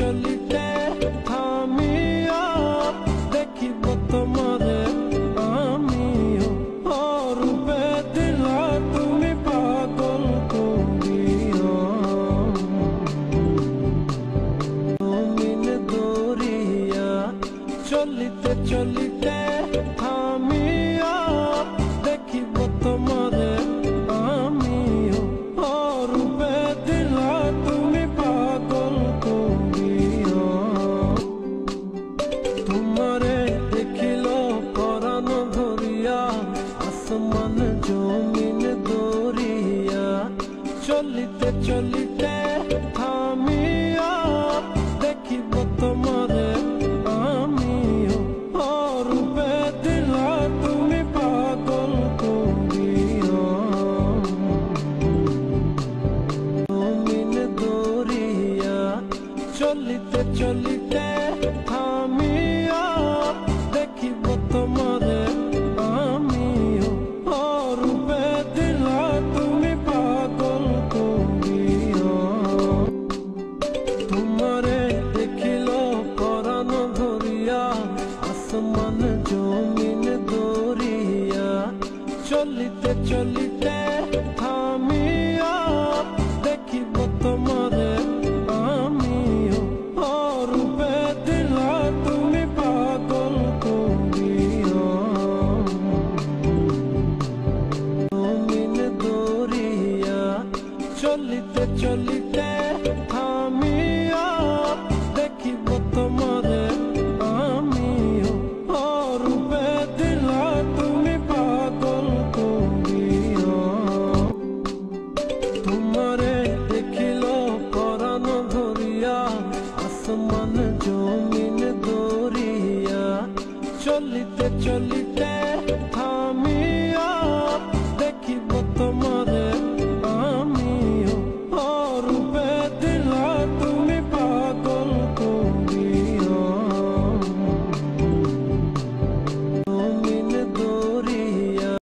চলিতে থামিয়া দেখিব তোমারে আমিও অরূপে দিলা তুমি পাগল করিয়া জমিন দরিয়া চলিতে চলিতে থামিয়া দেখিব তোমারে আমিও অরূপে দিলা তুমি পাগল করিয়া তোমারে দেখিল পরাণ ধরিয়া আসমান জমিন দরিয়া চলিতে চলিতে থামিয়া দেখিব তোমারে আমিও অরূপে দিলা তুমি পাগল করিয়া জমিন দরিয়া চলিতে চলিতে থামিয়া দেখিব তোমারে আমিও অরূপে দিলা তুমি পাগল করিয়া তোমারে দেখিল পরাণ ধরিয়া আসমান জমিন দরিয়া চলিতে চলিতে থামিয়া দেখিব তোমারে আমিও অরূপে দিলা তুমি পাগল করিয়া জমিন দরিয়া চলিতে চলিতে থামিয়া দেখিব তোমারে আমিও অরূপে দিলা তুমি পাগল করিয়া তোমারে দেখিল পরাণ ধরিয়া আসমান জমিন দরিয়া চলিতে চলিতে